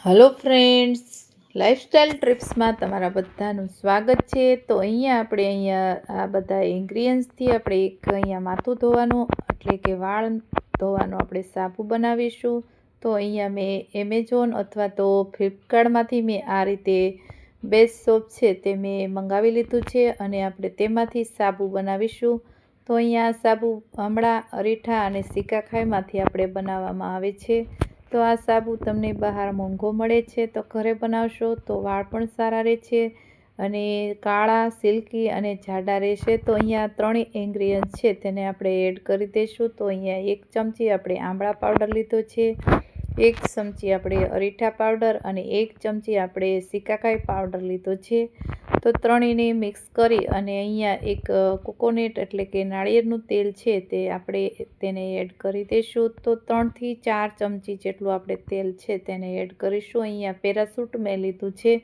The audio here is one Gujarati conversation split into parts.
હલો ફ્રેન્ડ્સ, લાઈફસ્ટાઈલ ટ્રિપ્સમાં તમારા બધાનું સ્વાગત છે. તો આપણે આ બધા ઇન્ગ્રીડિયન્ટ્સથી આપણે અહીંયા માથું ધોવાનું એટલે કે વાળ ધોવાનું આપણે સાબુ બનાવીશું. તો અહીંયા મેં એમેઝોન અથવા તો ફ્લિપકાર્ટમાંથી મેં આ રીતે બેઝ સોપ છે તે મેં મંગાવી લીધું છે અને આપણે તેમાંથી સાબુ બનાવીશું. તો અહીંયા સાબુ આમળા, અરીઠા અને સિકાખાઈમાંથી આપણે બનાવવામાં આવે છે. તો આ સાબુ તમને બહાર મોંઘો મળે છે, તો ઘરે બનાવશો તો વાળ પણ સારા રહે છે અને કાળા, સિલ્કી અને જાડા રહેશે. તો અહીંયા 3 ઇન્ગ્રીડિયન્ટ છે તેને આપણે એડ કરી દઈશું. તો અહીંયા 1 ચમચી આપણે આમળા પાવડર લીધો છે, 1 ચમચી આપણે અરીઠા પાવડર અને 1 ચમચી આપણે સિકાકાઈ પાવડર લીધો છે. તો ત્રણેયને મિક્સ કરી અને અહીંયા એક કોકોનટ એટલે કે નાળિયેરનું તેલ છે તે આપણે તેને એડ કરી દઈશું. તો 3 થી 4 ચમચી જેટલું આપણે તેલ છે તેને એડ કરીશું. અહીંયા પેરાસૂટ મેં લીધું છે.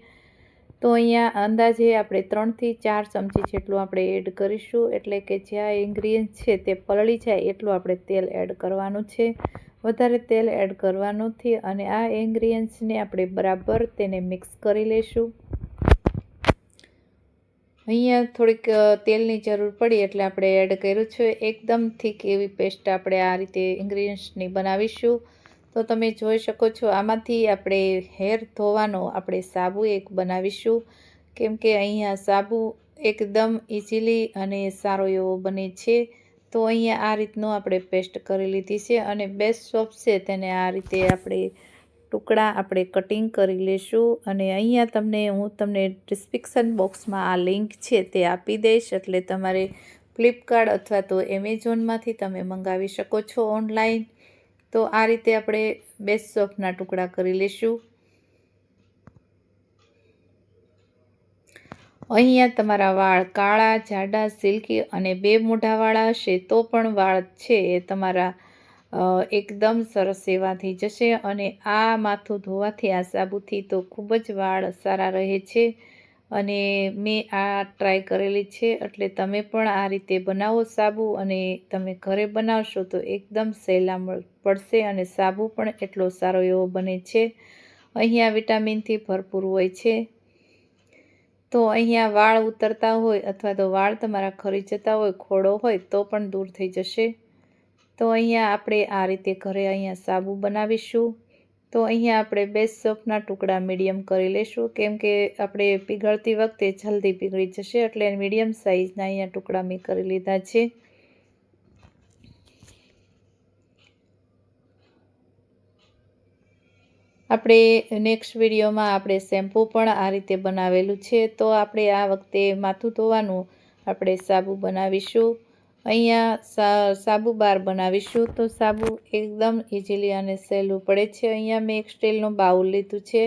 તો અહીંયા અંદાજે આપણે 3 થી 4 ચમચી જેટલું આપણે એડ કરીશું, એટલે કે જે આ ઇન્ગ્રીડિયન્ટ છે તે પલળી જાય એટલું આપણે તેલ એડ કરવાનું છે. વધારે તેલ એડ કરવાનું નથી અને આ ઇન્ગ્રીડિયન્ટ્સને આપણે બરાબર તેને મિક્સ કરી લઈશું. અહીંયા થોડીક તેલની જરૂર પડી એટલે આપણે એડ કર્યું છે. એકદમ થીક એવી પેસ્ટ આપણે આ રીતે ઇન્ગ્રીડિયન્ટ્સની બનાવીશું. તો તમે જોઈ શકો છો આમાંથી આપણે હેર ધોવાનો આપણે સાબુ એક બનાવીશું, કેમ કે અહીંયા સાબુ એકદમ ઇઝીલી અને સારો એવો બને છે. તો અહીંયા આ રીતનું આપણે પેસ્ટ કરી લીધી છે અને બેઝ સોપ છે તેને આ રીતે આપણે ટુકડા આપણે કટિંગ કરી લેશું. અને અહીંયા હું તમને ડિસ્ક્રિપ્શન બોક્સમાં આ લિંક છે તે આપી દઈશ, એટલે તમારે ફ્લિપકાર્ટ અથવા તો એમેઝોનમાંથી તમે મંગાવી શકો છો ઓનલાઈન. તો આ રીતે આપણે બેઝ સોપના ટુકડા કરી લેશું. અહીંયા તમારા વાળ કાળા, જાડા, સિલ્કી અને 2 મોઢાવાળા હશે તો પણ વાળ છે એ તમારા એકદમ સરસ એવા થઈ જશે. અને આ માથું ધોવાથી, આ સાબુથી તો ખૂબ જ વાળ સારા રહે છે અને મેં આ ટ્રાય કરેલી છે. એટલે તમે પણ આ રીતે બનાવો સાબુ, અને તમે ઘરે બનાવશો તો એકદમ સહેલા પડશે અને સાબુ પણ એટલો સારો એવો બને છે. અહીંયા વિટામિનથી ભરપૂર હોય છે. તો અહીંયા વાળ ઉતરતા હોય અથવા તો વાળ તમારા ખરી જતા હોય, ખોડો હોય તો પણ દૂર થઈ જશે. તો અહીંયા આપણે આ રીતે ઘરે અહીંયા સાબુ બનાવીશું. તો અહીંયા આપણે બેઝ સોપના ટુકડા મીડિયમ કરી લઈશું, કેમ કે આપણે પીગળતી વખતે જલ્દી પીગળી જશે, એટલે મીડિયમ સાઇઝના અહીંયા ટુકડા મેં કરી લીધા છે. આપણે નેક્સ્ટ વિડીયોમાં આપણે શેમ્પૂ પણ આ રીતે બનાવેલું છે. તો આપણે આ વખતે માથું ધોવાનું આપણે સાબુ બનાવીશું. અહીંયા સાબુ બાર બનાવીશું. તો સાબુ એકદમ ઇઝીલી અને સહેલું પડે છે. અહીંયા મેં એક સ્ટીલનું બાઉલ લીધું છે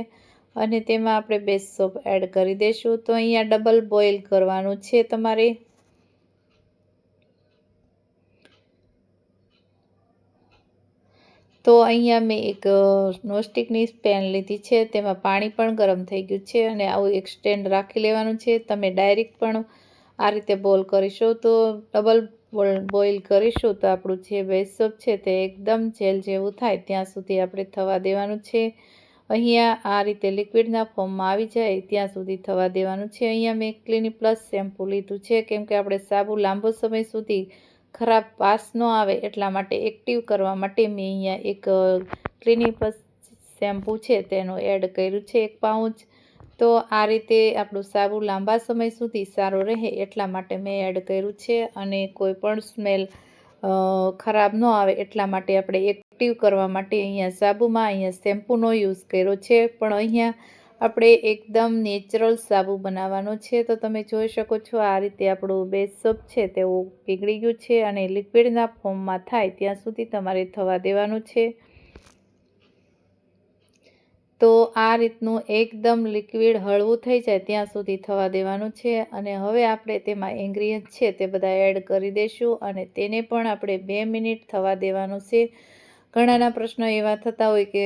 અને તેમાં આપણે બેઝ સોપ એડ કરી દઈશું. તો અહીંયા ડબલ બોઇલ કરવાનું છે તમારે. તો અહીંયા મેં એક નોનસ્ટિકની પેન લીધી છે, તેમાં પાણી પણ ગરમ થઈ ગયું છે અને આવું એક સ્ટેન્ડ રાખી લેવાનું છે. તમે ડાયરેક્ટ પણ આ રીતે બોલ કરીશો તો ડબલ બોઇલ કરીશું તો આપણું જે બેઝ સોપ છે તે એકદમ જેલ જેવું થાય ત્યાં સુધી આપણે થવા દેવાનું છે. અહીંયા આ રીતે લિક્વિડના ફોર્મમાં આવી જાય ત્યાં સુધી થવા દેવાનું છે. અહીંયા મેં ક્લિનિક પ્લસ શેમ્પૂ લીધું છે, કેમ કે આપણે સાબુ લાંબો સમય સુધી ખરાબ વાસ ન આવે એટલા માટે એક્ટિવ કરવા માટે મેં અહીંયા એક ક્લિનિક પ્લસ શેમ્પૂ છે તેનું એડ કર્યું છે, 1 પાઉચ. તો આ રીતે આપણું સાબુ લાંબા સમય સુધી સારો રહે એટલા માટે મેં એડ કર્યું છે અને કોઈ પણ સ્મેલ ખરાબ ન આવે એટલા માટે આપણે એક્ટિવ કરવા માટે અહીંયા સાબુમાં અહીંયા શેમ્પૂનો યુઝ કર્યો છે. પણ અહીંયા આપણે એકદમ નેચરલ સાબુ બનાવવાનો છે. તો તમે જોઈ શકો છો આ રીતે આપણું બેઝ સોપ છે તેવું પીગળી ગયું છે અને લિક્વિડના ફોર્મમાં થાય ત્યાં સુધી તમારે થવા દેવાનું છે. તો આ રીતનું એકદમ લિક્વિડ હળવું થઈ જાય ત્યાં સુધી થવા દેવાનું છે. અને હવે આપણે તેમાં ઇન્ગ્રીડિયન્ટ છે તે બધા એડ કરી દઈશું અને તેને પણ આપણે 2 મિનિટ થવા દેવાનું છે. ઘણાના પ્રશ્નો એવા થતા હોય કે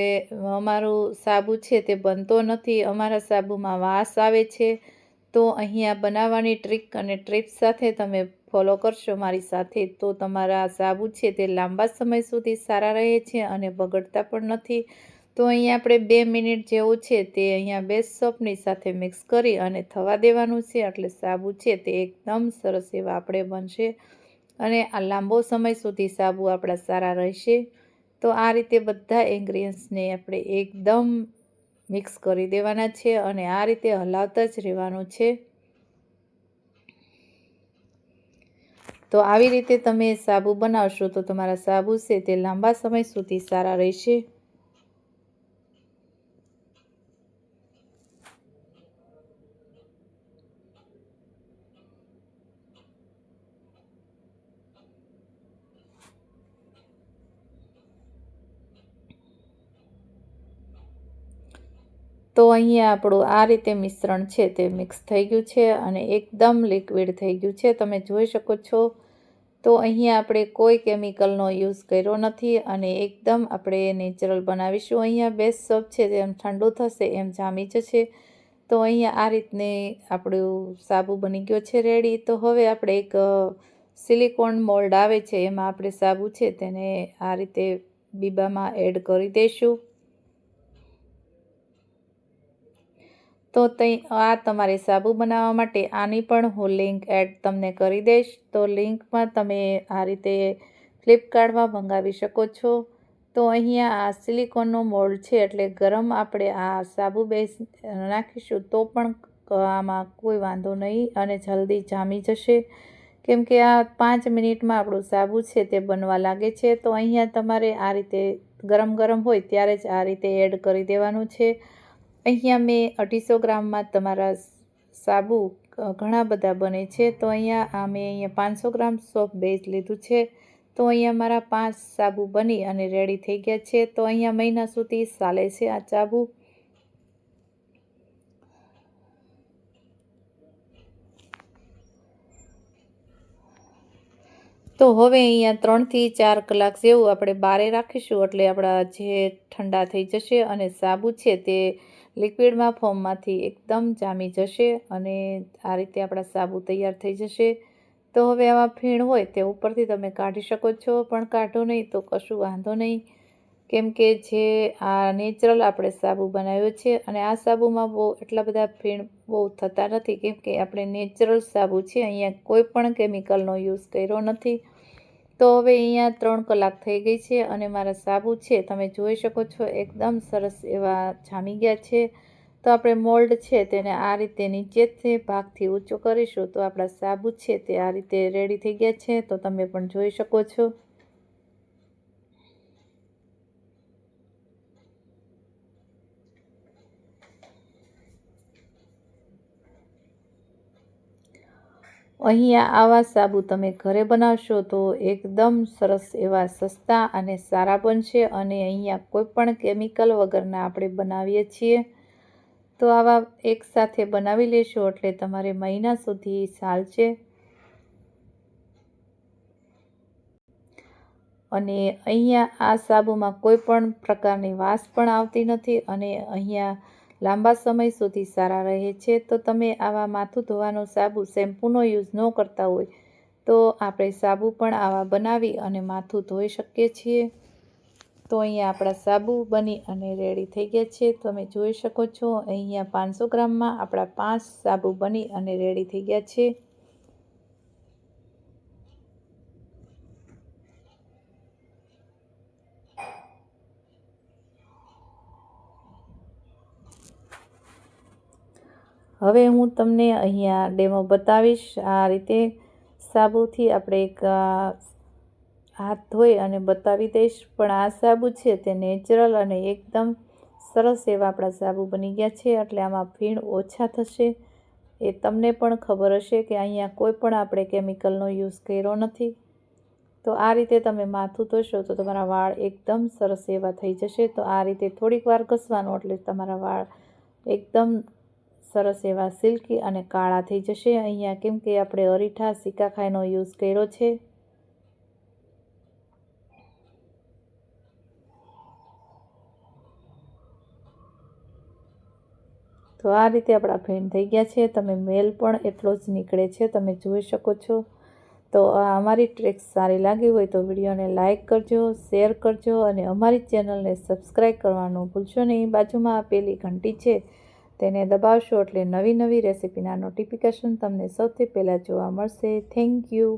અમારું સાબુ છે તે બનતો નથી, અમારા સાબુમાં વાસ આવે છે. તો અહીંયા બનાવવાની ટ્રીક અને ટિપ્સ સાથે તમે ફોલો કરશો મારી સાથે તો તમારા સાબુ છે તે લાંબા સમય સુધી સારા રહે છે અને બગડતા પણ નથી. તો અહીંયા આપણે 2 મિનિટ જેવું છે તે અહીંયા બેઝ સોપની સાથે મિક્સ કરી અને થવા દેવાનું છે. એટલે સાબુ છે તે એકદમ સરસ એવા આપણે બનશે અને આ લાંબો સમય સુધી સાબુ આપણા સારા રહેશે. તો આ રીતે બધા ઇન્ગ્રીડિયન્ટ્સને આપણે એકદમ મિક્સ કરી દેવાના છે અને આ રીતે હલાવતા જ રહેવાનું છે. તો આવી રીતે તમે સાબુ બનાવશો તો તમારા સાબુ છે તે લાંબા સમય સુધી સારા રહેશે. તો અહીંયા આપણું આ રીતે મિશ્રણ છે તે મિક્સ થઈ ગયું છે અને એકદમ લિક્વિડ થઈ ગયું છે, તમે જોઈ શકો છો. તો અહીંયા આપણે કોઈ કેમિકલનો યુઝ કર્યો નથી અને એકદમ આપણે નેચરલ બનાવીશું. અહીંયા બેઝ સોપ છે જેમ ઠંડુ થશે એમ જામી જશે. તો અહીંયા આ રીતની આપણું સાબુ બની ગયો છે રેડી. તો હવે આપણે એક સિલિકોન મોલ્ડ આવે છે એમાં આપણે સાબુ છે તેને આ રીતે બીબામાં એડ કરી દઈશું. તો આ તમારે સાબુ બનાવવા માટે આની પણ હું લિંક એડ તમને કરી દઈશ. તો લિંકમાં તમે આ રીતે ફ્લિપકાર્ટમાં મંગાવી શકો છો. તો અહીંયા આ સિલિકોનનો મોલ્ડ છે એટલે ગરમ આપણે આ સાબુ બેઝ નાખીશું તો પણ આમાં કોઈ વાંધો નહીં અને જલ્દી જામી જશે. કેમ કે આ 5 મિનિટમાં આપણું સાબુ છે તે બનવા લાગે છે. તો અહીંયા તમારે આ રીતે ગરમ ગરમ હોય ત્યારે જ આ રીતે એડ કરી દેવાનું છે. અહીંયા મેં 250 ગ્રામમાં તમારા સાબુ ઘણા બધા બને છે. તો અહીંયા મેં 500 ગ્રામ સોપ બેઝ લીધું છે. તો અહીંયા મારા 5 સાબુ બની અને રેડી થઈ ગયા છે. તો અહીંયા મહિના સુધી ચાલે છે આ સાબુ. તો હવે અહીંયા 3 થી 4 કલાક જેવું આપણે બારે રાખીશું એટલે આપણા જે ઠંડા થઈ જશે અને સાબુ છે તે લિક્વિડમાં ફોર્મમાંથી એકદમ જામી જશે અને આ રીતે આપણા સાબુ તૈયાર થઈ જશે. તો હવે આમાં ફીણ હોય તે ઉપરથી તમે કાઢી શકો છો, પણ કાઢો નહીં તો કશું વાંધો નહીં. કેમ કે જે આ નેચરલ આપણે સાબુ બનાવ્યો છે અને આ સાબુમાં બહુ એટલા બધા ફીણ બહુ થતા નથી કેમ કે આપણે નેચરલ સાબુ છે, અહીંયા કોઈ પણ કેમિકલનો યુઝ કર્યો નથી. તો હવે અહીંયા 3 કલાક થઈ ગઈ છે અને મારા સાબુ છે તમે જોઈ શકો છો એકદમ સરસ એવા જામી ગયા છે. તો આપણે મોલ્ડ છે તેને આ રીતે નીચેથી ભાગથી ઊંચો કરીશું તો આપણા સાબુ છે તે આ રીતે રેડી થઈ ગયા છે. તો તમે પણ જોઈ શકો છો. અહીંયા આવા સાબુ તમે ઘરે બનાવશો તો એકદમ સરસ એવા સસ્તા અને સારા બનશે અને અહીંયા કોઈ પણ કેમિકલ વગરના આપણે બનાવીએ છીએ. તો આવા એકસાથે બનાવી લેશો એટલે તમારે મહિના સુધી ચાલશે. અને અહીંયા આ સાબુમાં કોઈ પણ પ્રકારની વાસ પણ આવતી નથી અને અહીંયા લાંબા સમય સુધી સારા રહે છે. તો તમે આવા માથું ધોવાનું સાબુ શેમ્પૂનો યુઝ ન કરતા હોય તો આપણે સાબુ પણ આવા બનાવી અને માથું ધોઈ શકીએ છીએ. તો અહીંયા આપણા સાબુ બની અને રેડી થઈ ગયા છે. તમે જોઈ શકો છો અહીંયા 500 ગ્રામમાં આપણા 5 સાબુ બની અને રેડી થઈ ગયા છે. હવે હું તમને અહીંયા ડેમો બતાવીશ. આ રીતે સાબુથી આપણે એક હાથ ધોઈ અને બતાવી દઈશ. પણ આ સાબુ છે તે નેચરલ અને એકદમ સરસ એવા આપણા સાબુ બની ગયા છે એટલે આમાં ફીણ ઓછા થશે. એ તમને પણ ખબર હશે કે અહીંયા કોઈ પણ આપણે કેમિકલનો યુઝ કર્યો નથી. તો આ રીતે તમે માથું ધોશો તો તમારા વાળ એકદમ સરસ એવા થઈ જશે. તો આ રીતે થોડીક વાર ઘસવાનું એટલે તમારા વાળ એકદમ સરસ એવા સિલ્કી અને કાળા થઈ જશે. અહીંયા કેમ કે આપણે અરીઠા સિકાખાઈનો યુઝ કર્યો છે. તો આ રીતે આપણા ફીણ થઈ ગયા છે. તમે મેલ પણ એટલો જ નીકળે છે, તમે જોઈ શકો છો. તો તો આ અમારી ટ્રિક્સ સારી લાગી હોય તો વિડીયોને લાઇક કરજો, શેર કરજો અને અમારી ચેનલને સબસ્ક્રાઈબ કરવાનું ભૂલશો નહીં. બાજુમાં આપેલી ઘંટી છે તેને દબાવશો એટલે નવી રેસીપીના નોટિફિકેશન તમને સૌથી પહેલાં જોવા મળશે. Thank you.